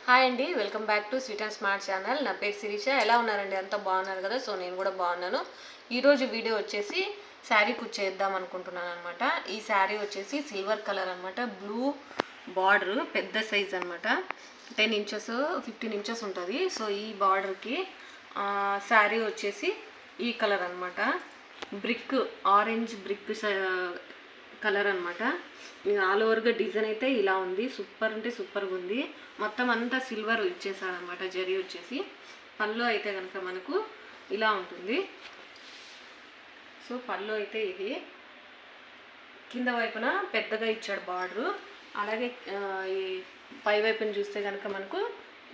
Hi అండి, welcome back to sweet and smart channel. నా పేరు శిరీష. ఎలా ఉన్నారండి? అంతా బాగున్నారు కదా? సో నేను కూడా బాగున్నాను. ఈరోజు వీడియో వచ్చేసి శారీ కుచ్చేద్దాం అనుకుంటున్నాను అనమాట. ఈ శారీ వచ్చేసి సిల్వర్ కలర్ అనమాట. బ్లూ బార్డర్, పెద్ద సైజ్ అనమాట. 10 ఇంచెస్ 15 ఇంచెస్ ఉంటుంది. సో ఈ బార్డర్కి శారీ వచ్చేసి ఈ కలర్ అనమాట. బ్రిక్, ఆరెంజ్ బ్రిక్ కలర్ అనమాట. ఆల్ ఓవర్గా డిజైన్ అయితే ఇలా ఉంది. సూపర్ అంటే సూపర్గా ఉంది. మొత్తం అంతా సిల్వర్ ఇచ్చేసాడనమాట. జరీ వచ్చేసి పళ్ళు అయితే కనుక మనకు ఇలా ఉంటుంది. సో పళ్ళు అయితే ఇది కింద వైపున పెద్దగా ఇచ్చాడు బార్డరు. అలాగే ఈ పై వైపున చూస్తే కనుక మనకు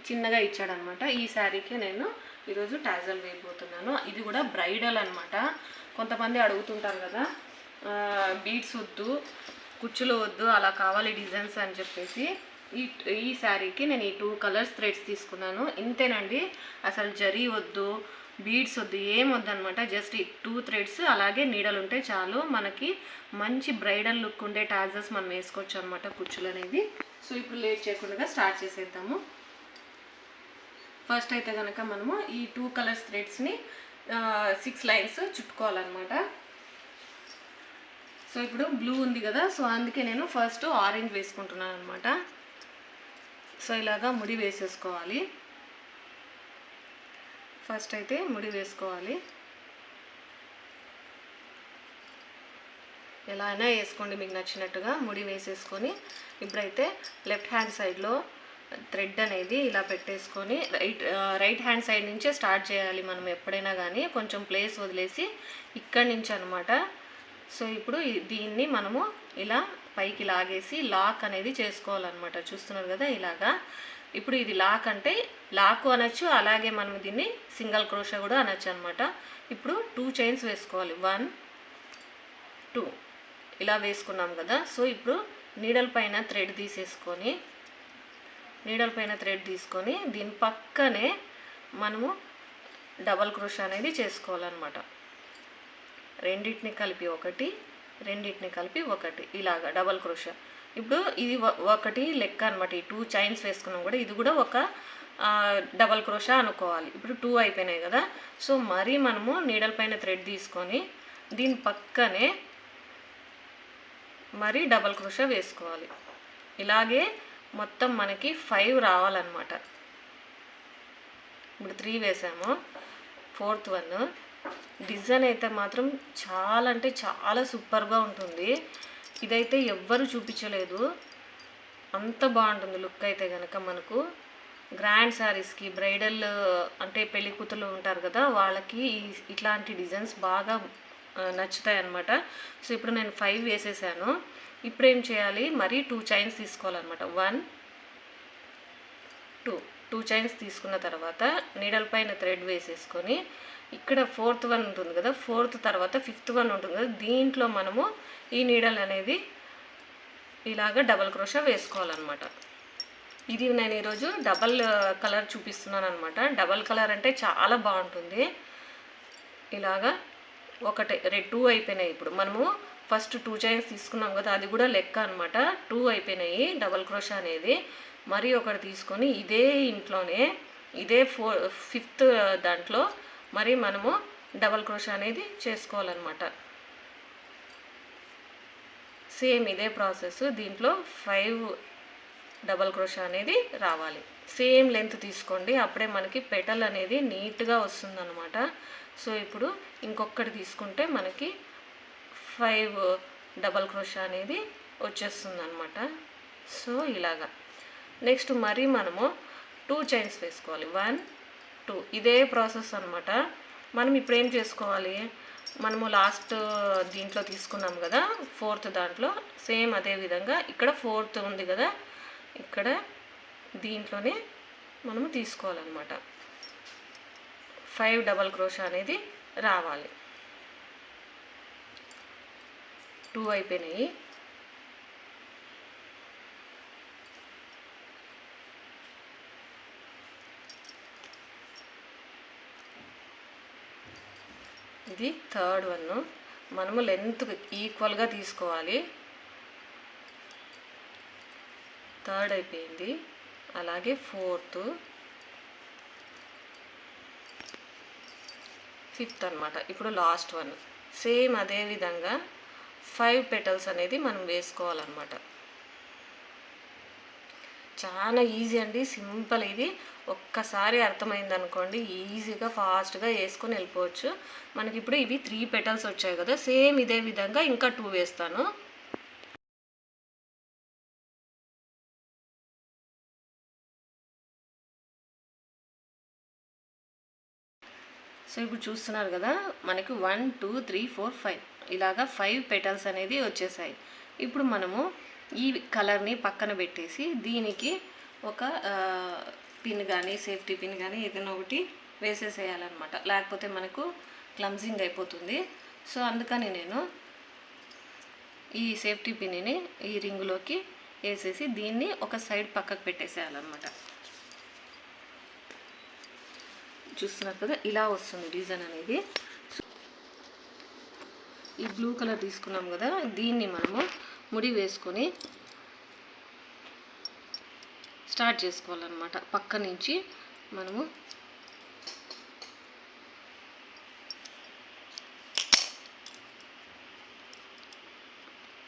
చిన్నగా ఇచ్చాడనమాట. ఈ శారీకి నేను ఈరోజు టాజల్ వేయబోతున్నాను. ఇది కూడా బ్రైడల్ అనమాట. కొంతమంది అడుగుతుంటారు కదా, బీడ్స్ వద్దు, కుచ్చులు వద్దు, అలా కావాలి డిజైన్స్ అని చెప్పేసి ఈ శారీకి నేను ఈ 2 కలర్స్ థ్రెడ్స్ తీసుకున్నాను. ఇంతేనండి, అసలు జరీ వద్దు, బీడ్స్ వద్దు, ఏం వద్దనమాట. జస్ట్ ఈ 2 థ్రెడ్స్ అలాగే నీడలు ఉంటే చాలు, మనకి మంచి బ్రైడల్ లుక్ ఉండే టాజల్స్ మనం వేసుకోవచ్చు అనమాట, కుచ్చులు అనేది. సో ఇప్పుడు లేట్ చేయకుండా స్టార్ట్ చేసేద్దాము. ఫస్ట్ అయితే కనుక మనము ఈ 2 కలర్స్ థ్రెడ్స్ని 6 లైన్స్ చుట్టుకోవాలన్నమాట. సో ఇప్పుడు బ్లూ ఉంది కదా, సో అందుకే నేను ఫస్ట్ ఆరెంజ్ వేసుకుంటున్నాను అనమాట. సో ఇలాగా ముడి వేసేసుకోవాలి. ఫస్ట్ అయితే ముడి వేసుకోవాలి. ఎలా అయినా వేసుకోండి మీకు నచ్చినట్టుగా. ముడి వేసేసుకొని ఇప్పుడైతే లెఫ్ట్ హ్యాండ్ సైడ్లో థ్రెడ్ అనేది ఇలా పెట్టేసుకొని రైట్ హ్యాండ్ సైడ్ నుంచే స్టార్ట్ చేయాలి మనం ఎప్పుడైనా కానీ. కొంచెం ప్లేస్ వదిలేసి ఇక్కడి నుంచి అనమాట. సో ఇప్పుడు దీన్ని మనము ఇలా పైకి లాగేసి లాక్ అనేది చేసుకోవాలన్నమాట. చూస్తున్నారు కదా ఇలాగా. ఇప్పుడు ఇది లాక్ అంటే లాక్ అనొచ్చు, అలాగే మనం దీన్ని సింగిల్ క్రోషా కూడా అనొచ్చు అనమాట. ఇప్పుడు 2 చైన్స్ వేసుకోవాలి. 1 2 ఇలా వేసుకున్నాం కదా. సో ఇప్పుడు నీడల్ పైన థ్రెడ్ తీసుకొని దీని పక్కనే మనము డబల్ క్రోషా అనేది చేసుకోవాలన్నమాట. రెండింటిని కలిపి ఒకటి ఇలాగా డబల్ క్రోషా. ఇప్పుడు ఇది ఒకటి లెక్క అనమాట. ఈ 2 చైన్స్ వేసుకున్నాం కూడా, ఇది కూడా ఒక డబల్ క్రోషా అనుకోవాలి. ఇప్పుడు 2 అయిపోయినాయి కదా. సో మరి మనము నీడల్ పైన థ్రెడ్ తీసుకొని దీని పక్కనే మరి డబల్ క్రోషా వేసుకోవాలి. ఇలాగే మొత్తం మనకి 5 రావాలన్నమాట. ఇప్పుడు 3 వేసాము. 4th one. డిజైన్ అయితే మాత్రం చాలా అంటే చాలా సూపర్గా ఉంటుంది. ఇదైతే ఎవ్వరు చూపించలేదు, అంత బాగుంటుంది లుక్ అయితే కనుక. మనకు గ్రాండ్ శారీస్కి, బ్రైడల్ అంటే పెళ్లి కూతురు ఉంటారు కదా, వాళ్ళకి ఇట్లాంటి డిజైన్స్ బాగా నచ్చుతాయి అన్నమాట. సో ఇప్పుడు నేను 5 వేసేసాను. ఇప్పుడు ఏం చేయాలి, మరి 2 చైన్స్ తీసుకోవాలన్నమాట. 1 2 చైన్స్ తీసుకున్న తర్వాత నీడల్ పైన థ్రెడ్ వేసేసుకొని ఇక్కడ 4th వన్ ఉంటుంది కదా, 4th తర్వాత 5th వన్ ఉంటుంది కదా, దీంట్లో మనము ఈ నీడల్ అనేది ఇలాగ డబల్ క్రోషా వేసుకోవాలన్నమాట. ఇది నేను ఈరోజు డబల్ కలర్ చూపిస్తున్నాను అనమాట. డబల్ కలర్ అంటే చాలా బాగుంటుంది. ఇలాగా 2 అయిపోయినాయి. ఇప్పుడు మనము ఫస్ట్ 2 చైన్స్ తీసుకున్నాం కదా, అది కూడా లెక్క అనమాట. 2 అయిపోయినాయి డబల్ క్రోషా అనేది. మరి ఒకటి తీసుకొని ఇదే ఇంట్లోనే ఇదే 5th దాంట్లో మరి మనము డబల్ క్రోషా అనేది చేసుకోవాలన్నమాట. సేమ్ ఇదే ప్రాసెస్. దీంట్లో 5 డబల్ క్రోషా అనేది రావాలి. సేమ్ లెంత్ తీసుకోండి, అప్పుడే మనకి పెటల్ అనేది నీట్గా వస్తుందన్నమాట. సో ఇప్పుడు ఇంకొకటి తీసుకుంటే మనకి 5 డబల్ క్రోషా అనేది వచ్చేస్తుంది అనమాట. సో ఇలాగా నెక్స్ట్ మరి మనము 2 చైన్స్ వేసుకోవాలి. 1 2 ఇదే ప్రాసెస్ అనమాట. మనం ఇప్పుడు ఏం చేసుకోవాలి, మనము లాస్ట్ దీంట్లో తీసుకున్నాం కదా 4th దాంట్లో, సేమ్ అదే విధంగా ఇక్కడ 4th ఉంది కదా, ఇక్కడ దీంట్లోనే మనము తీసుకోవాలన్నమాట. 5 డబల్ క్రోషా అనేది రావాలి. 2 అయిపోయినాయి. ఇది 3rd వన్. మనము లెంత్ ఈక్వల్గా తీసుకోవాలి. 3rd అయిపోయింది. అలాగే 4th, 5th అనమాట. ఇప్పుడు లాస్ట్ వన్ సేమ్ అదే విధంగా 5 పెటల్స్ అనేది మనం వేసుకోవాలన్నమాట. చాలా ఈజీ అండి, సింపుల్. ఇది ఒక్కసారి అర్థమైంది అనుకోండి, ఈజీగా ఫాస్ట్గా వేసుకొని వెళ్ళిపోవచ్చు. మనకి ఇప్పుడు ఇవి 3 పెటల్స్ వచ్చాయి కదా, సేమ్ ఇదే విధంగా ఇంకా 2 వేస్తాను. సో ఇప్పుడు చూస్తున్నారు కదా, మనకి 1 2 3 4 5 ఇలాగా 5 పెటల్స్ అనేది వచ్చేసాయి. ఇప్పుడు మనము ఈ కలర్ని పక్కన పెట్టేసి దీనికి ఒక పిన్ కానీ సేఫ్టీ పిన్ కానీ ఏదైనా ఒకటి వేసేసేయాలన్నమాట, లేకపోతే మనకు క్లమ్జింగ్ అయిపోతుంది. సో అందుకని నేను ఈ సేఫ్టీ పిన్ని ఈ రింగులోకి వేసేసి దీన్ని ఒక సైడ్ పక్కకు పెట్టేసేయాలన్నమాట. చూస్తున్నారు కదా, ఇలా వస్తుంది డిజైన్ అనేది. ఈ బ్లూ కలర్ తీసుకున్నాం కదా, దీన్ని మనము ముడి వేసుకొని స్టార్ట్ చేసుకోవాలన్నమాట. పక్క నుంచి మనము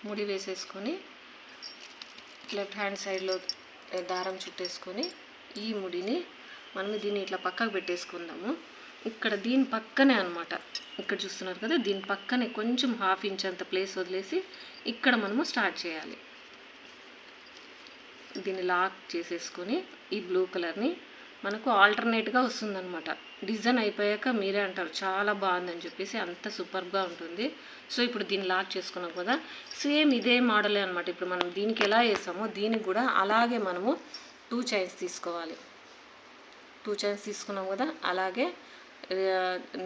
ముడి వేసేసుకొని లెఫ్ట్ హ్యాండ్ సైడ్లో దారం చుట్టేసుకొని ఈ ముడిని మనం దీన్ని ఇట్లా పక్కకు పెట్టేసుకుందాము. ఇక్కడ దీని పక్కనే అనమాట, ఇక్కడ చూస్తున్నారు కదా, దీని పక్కనే కొంచెం 1/2 ఇంచ్ అంత ప్లేస్ వదిలేసి ఇక్కడ మనము స్టార్ట్ చేయాలి. దీన్ని లాక్ చేసేసుకొని ఈ బ్లూ కలర్ని మనకు ఆల్టర్నేట్గా వస్తుందన్నమాట. డిజైన్ అయిపోయాక మీరే అంటారు చాలా బాగుందని చెప్పేసి, అంత సూపర్గా ఉంటుంది. సో ఇప్పుడు దీన్ని లాక్ చేసుకున్నాం కదా, సేమ్ ఇదే మోడలే అనమాట. ఇప్పుడు మనం దీనికి ఎలా వేసామో దీనికి కూడా అలాగే మనము 2 చైన్స్ తీసుకోవాలి. 2 చైన్స్ తీసుకున్నాం కదా, అలాగే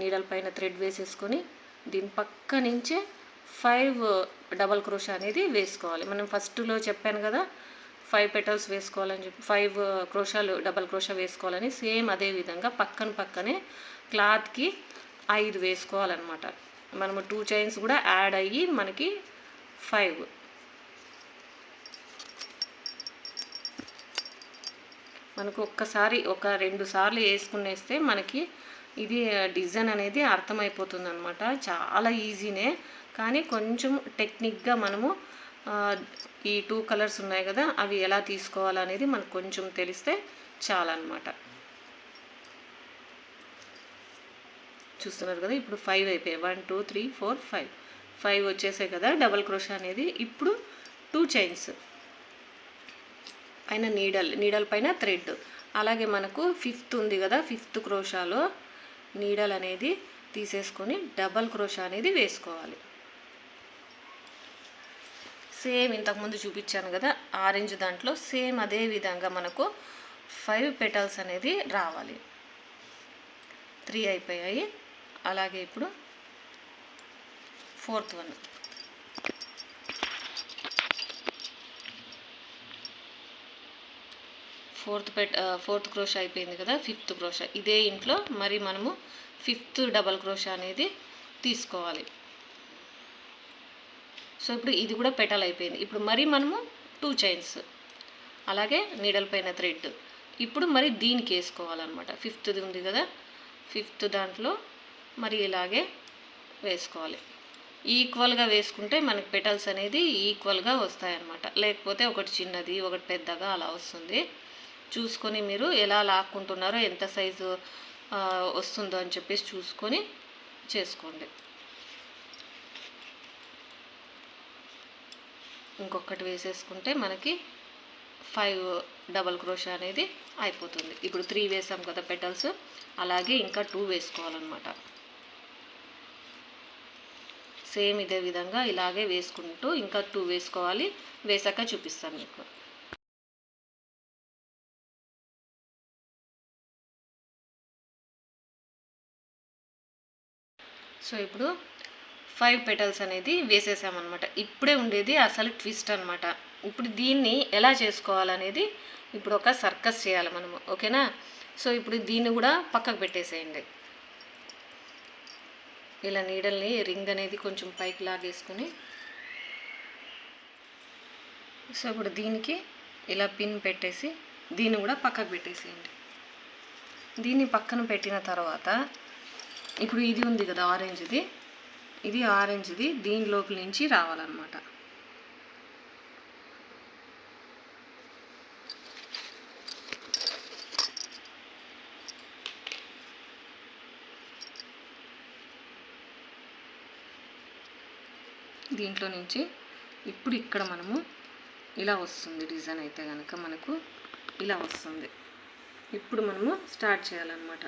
నీడల పైన థ్రెడ్ వేసేసుకొని దీని పక్క నుంచే 5 డబల్ క్రోషా అనేది వేసుకోవాలి. మనం ఫస్ట్లో చెప్పాను కదా 5 పెటల్స్ వేసుకోవాలని చెప్పి 5 క్రోషాలు డబల్ క్రోషా వేసుకోవాలని, సేమ్ అదే విధంగా పక్కనే క్లాత్కి 5 వేసుకోవాలన్నమాట. మనము 2 చైన్స్ కూడా యాడ్ అయ్యి మనకి 5. మనకు ఒక్కసారి ఒక 2 సార్లు వేసుకునేస్తే మనకి ఇది డిజైన్ అనేది అర్థమైపోతుంది అనమాట. చాలా ఈజీనే, కానీ కొంచెం టెక్నిక్గా మనము ఈ 2 కలర్స్ ఉన్నాయి కదా, అవి ఎలా తీసుకోవాలనేది మనకు కొంచెం తెలిస్తే చాలన్నమాట. చూస్తున్నారు కదా, ఇప్పుడు 5 అయిపోయాయి. 1 2 3 4 5 వచ్చేసాయి కదా డబల్ క్రోషా అనేది. ఇప్పుడు 2 చైన్స్ పైన నీడల్ పైన థ్రెడ్, అలాగే మనకు 5th ఉంది కదా, 5th క్రోషాలో నీడల్ అనేది తీసేసుకొని డబల్ క్రోషా అనేది వేసుకోవాలి. సేమ్ ఇంతకుముందు చూపించాను కదా ఆరెంజ్ దాంట్లో, సేమ్ అదే విధంగా మనకు 5 పెటల్స్ అనేది రావాలి. 3 అయిపోయాయి. అలాగే ఇప్పుడు 4th వన్, ఫోర్త్ క్రోషా అయిపోయింది కదా, 5th క్రోషా. ఇదే ఇంట్లో మరి మనము 5th డబల్ క్రోషా అనేది తీసుకోవాలి. సో ఇప్పుడు ఇది కూడా పెటల్ అయిపోయింది. ఇప్పుడు మరి మనము 2 చైన్స్, అలాగే నీడల పైన థ్రెడ్. ఇప్పుడు మరి దీనికి వేసుకోవాలన్నమాట. 5th ఉంది కదా, 5th దాంట్లో మరి ఇలాగే వేసుకోవాలి. ఈక్వల్గా వేసుకుంటే మనకి పెటల్స్ అనేది ఈక్వల్గా వస్తాయన్నమాట. లేకపోతే ఒకటి చిన్నది ఒకటి పెద్దగా అలా వస్తుంది. చూసుకొని మీరు ఎలా లాక్కుంటున్నారో, ఎంత సైజు వస్తుందో అని చెప్పేసి చూసుకొని చేసుకోండి. ఇంకొకటి వేసేసుకుంటే మనకి 5 డబల్ క్రోషా అనేది అయిపోతుంది. ఇప్పుడు 3 వేసాం కదా పెటల్స్, అలాగే ఇంకా 2 వేసుకోవాలన్నమాట. సేమ్ ఇదే విధంగా ఇలాగే వేసుకుంటూ ఇంకా 2 వేసుకోవాలి. వేసాక చూపిస్తాను మీకు. సో ఇప్పుడు 5 పెటల్స్ అనేది వేసేసామన్నమాట. ఇప్పుడే ఉండేది అసలు ట్విస్ట్ అనమాట. ఇప్పుడు దీన్ని ఎలా చేసుకోవాలనేది ఇప్పుడు ఒక సర్కస్ చేయాలి మనము, ఓకేనా? సో ఇప్పుడు దీన్ని కూడా పక్కకు పెట్టేసేయండి. ఇలా నీడల్ని రింగ్ అనేది కొంచెం పైకి లాగేసుకొని, సో ఇప్పుడు దీనికి ఇలా పిన్ పెట్టేసి దీన్ని కూడా పక్కకు పెట్టేసేయండి. దీన్ని పక్కన పెట్టిన తర్వాత ఇప్పుడు ఇది ఉంది కదా ఆరెంజ్ది, ఇది ఆరెంజ్ది దీనిలోకి నుంచి రావాలన్నమాట. దీంట్లో నుంచి ఇప్పుడు ఇక్కడ మనము ఇలా వస్తుంది డిజైన్ అయితే కనుక మనకు ఇలా వస్తుంది. ఇప్పుడు మనము స్టార్ట్ చేయాలన్నమాట.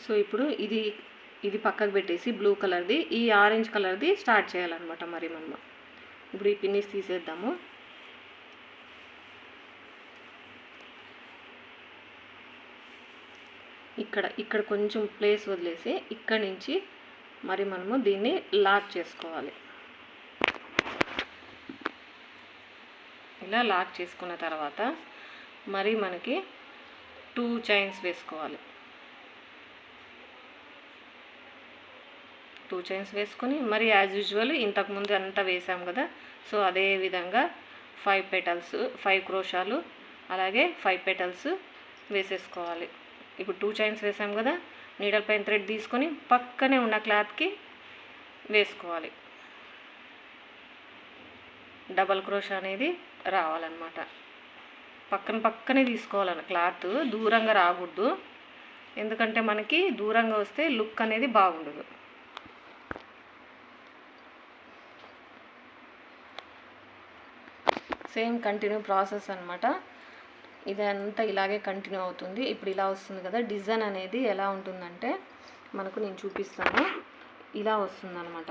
సో ఇప్పుడు ఇది పక్కకు పెట్టేసి బ్లూ కలర్ది ఈ ఆరెంజ్ కలర్ది స్టార్ట్ చేయాలన్నమాట. మరి మనము ఇప్పుడు ఈ పిన్నిస్ తీసేద్దాము. ఇక్కడ కొంచెం ప్లేస్ వదిలేసి ఇక్కడ నుంచి మరి మనము దీన్ని లాక్ చేసుకోవాలి. ఇలా లాక్ చేసుకున్న తర్వాత మరి మనకి 2 చైన్స్ వేసుకోవాలి. 2 చైన్స్ వేసుకొని మరి యాజ్ యూజువల్ ఇంతకుముందు అంతా వేసాం కదా, సో అదే విధంగా 5 పెటల్స్ 5 క్రోషాలు అలాగే 5 పెటల్స్ వేసేసుకోవాలి. ఇప్పుడు 2 చైన్స్ వేసాం కదా, నీడల్ పైన థ్రెడ్ తీసుకొని పక్కనే ఉన్న క్లాత్కి వేసుకోవాలి. డబల్ క్రోషా అనేది రావాలన్నమాట. పక్కనే తీసుకోవాలన్న క్లాత్ దూరంగా రాకూడదు, ఎందుకంటే మనకి దూరంగా వస్తే లుక్ అనేది బాగుండదు. సేమ్ కంటిన్యూ ప్రాసెస్ అన్నమాట. ఇదంతా ఇలాగే కంటిన్యూ అవుతుంది. ఇప్పుడు ఇలా వస్తుంది కదా, డిజైన్ అనేది ఎలా ఉంటుందంటే మనకు నేను చూపిస్తాను. ఇలా వస్తుంది అనమాట.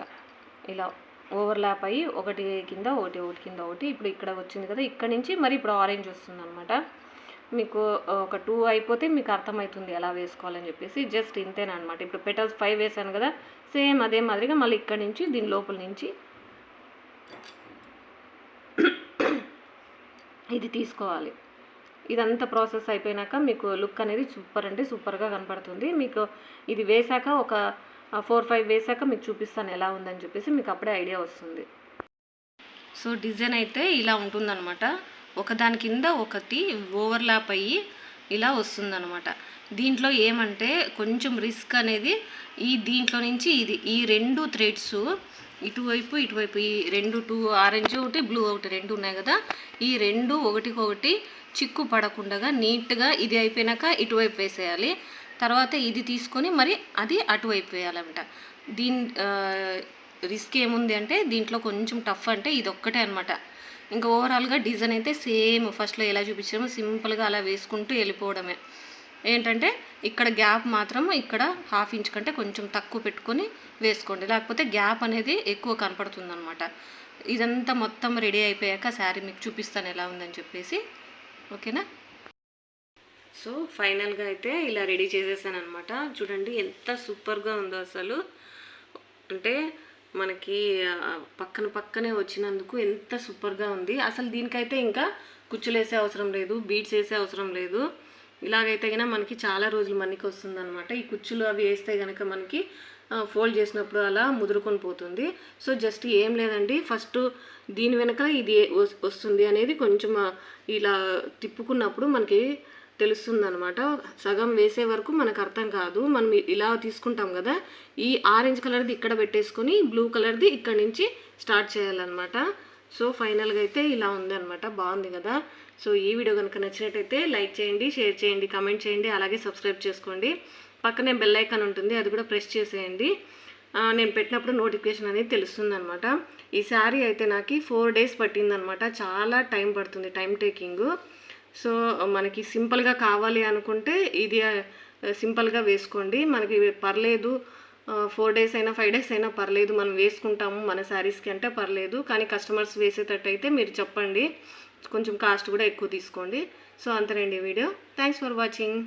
ఇలా ఓవర్లాప్ అయ్యి ఒకటి కింద ఒకటి కింద ఒకటి. ఇప్పుడు ఇక్కడ వచ్చింది కదా, ఇక్కడ నుంచి మరి ఇప్పుడు ఆరెంజ్ వస్తుంది అనమాట. మీకు ఒక 2 అయిపోతే మీకు అర్థమవుతుంది ఎలా వేసుకోవాలని చెప్పేసి. జస్ట్ ఇంతేనమాట. ఇప్పుడు పెటల్స్ 5 వేసాను కదా, సేమ్ అదే మాదిరిగా మళ్ళీ ఇక్కడ నుంచి దీని లోపల నుంచి ఇది తీసుకోవాలి. ఇదంతా ప్రాసెస్ అయిపోయినాక మీకు లుక్ అనేది సూపర్ అంటే సూపర్గా కనపడుతుంది. మీకు ఇది వేసాక ఒక 4-5 వేసాక మీకు చూపిస్తాను ఎలా ఉందని చెప్పేసి, మీకు అప్పుడే ఐడియా వస్తుంది. సో డిజైన్ అయితే ఇలా ఉంటుందన్నమాట. ఒకదాని కింద ఒకటి ఓవర్లాప్ అయ్యి ఇలా వస్తుందన్నమాట. దీంట్లో ఏమంటే కొంచెం రిస్క్ అనేది దీంట్లో నుంచి ఈ 2 థ్రెడ్స్ ఇటువైపు ఈ 2 ఆరెంజ్ ఒకటి బ్లూ ఒకటి 2 ఉన్నాయి కదా, ఈ 2 ఒకటికొకటి చిక్కు పడకుండా నీట్గా ఇది అయిపోయినాక ఇటువైపు వేసేయాలి. తర్వాత ఇది తీసుకొని మరి అది అటువైపు వేయాలన్నమాట. దీని రిస్క్ ఏముంది అంటే దీంట్లో కొంచెం టఫ్ అంటే ఇది ఒక్కటే అనమాట. ఇంకా ఓవరాల్గా డిజైన్ అయితే సేమ్ ఫస్ట్లో ఎలా చూపించామో సింపుల్గా అలా వేసుకుంటూ వెళ్ళిపోవడమే. ఏంటంటే ఇక్కడ గ్యాప్ మాత్రం ఇక్కడ 1/2 ఇంచ్ కంటే కొంచెం తక్కువ పెట్టుకొని వేసుకోండి, లేకపోతే గ్యాప్ అనేది ఎక్కువ కనపడుతుంది అనమాట. ఇదంతా మొత్తం రెడీ అయిపోయాక శారీ మీకు చూపిస్తాను ఎలా ఉందని చెప్పేసి. ఓకేనా? సో ఫైనల్గా అయితే ఇలా రెడీ చేసేసాను అనమాట. చూడండి ఎంత సూపర్గా ఉందో అసలు. అంటే మనకి పక్కనే వచ్చినందుకు ఎంత సూపర్గా ఉంది అసలు. దీనికైతే ఇంకా కుచ్చులు వేసే అవసరం లేదు, బీడ్స్ వేసే అవసరం లేదు. ఇలాగైతే కనుక మనకి చాలా రోజులు మనకి వస్తుంది అనమాట. ఈ కుచ్చులు అవి వేస్తే కనుక మనకి ఫోల్డ్ చేసినప్పుడు అలా ముదురుకొని పోతుంది. సో జస్ట్ ఏం లేదండి, ఫస్ట్ దీని వెనక ఇది వస్తుంది అనేది కొంచెం ఇలా తిప్పుకున్నప్పుడు మనకి తెలుస్తుంది అనమాట. సగం వేసే వరకు మనకు అర్థం కాదు. మనం ఇలా తీసుకుంటాం కదా, ఈ ఆరెంజ్ కలర్ది ఇక్కడ పెట్టేసుకొని బ్లూ కలర్ది ఇక్కడ నుంచి స్టార్ట్ చేయాలన్నమాట. సో ఫైనల్గా అయితే ఇలా ఉందన్నమాట. బాగుంది కదా. సో ఈ వీడియో కనుక నచ్చినట్టయితే లైక్ చేయండి, షేర్ చేయండి, కామెంట్ చేయండి, అలాగే సబ్స్క్రైబ్ చేసుకోండి. పక్కనే బెల్ ఐకాన్ ఉంటుంది, అది కూడా ప్రెస్ చేసేయండి. నేను పెట్టినప్పుడు నోటిఫికేషన్ అనేది తెలుస్తుంది అనమాట. ఈ శారీ అయితే నాకు 4 డేస్ పట్టిందనమాట. చాలా టైం పడుతుంది, టైం టేకింగ్. సో మనకి సింపుల్గా కావాలి అనుకుంటే ఇది సింపుల్గా వేసుకోండి. మనకి పర్లేదు 4 డేస్ అయినా 5 డేస్ అయినా పర్లేదు, మనం వేసుకుంటాము మన శారీస్కి అంటే పర్లేదు. కానీ కస్టమర్స్ వేసేటట్టయితే మీరు చెప్పండి, కొంచెం కాస్ట్ కూడా ఎక్కువ తీసుకోండి. సో అంతేనండి వీడియో. Thanks for watching.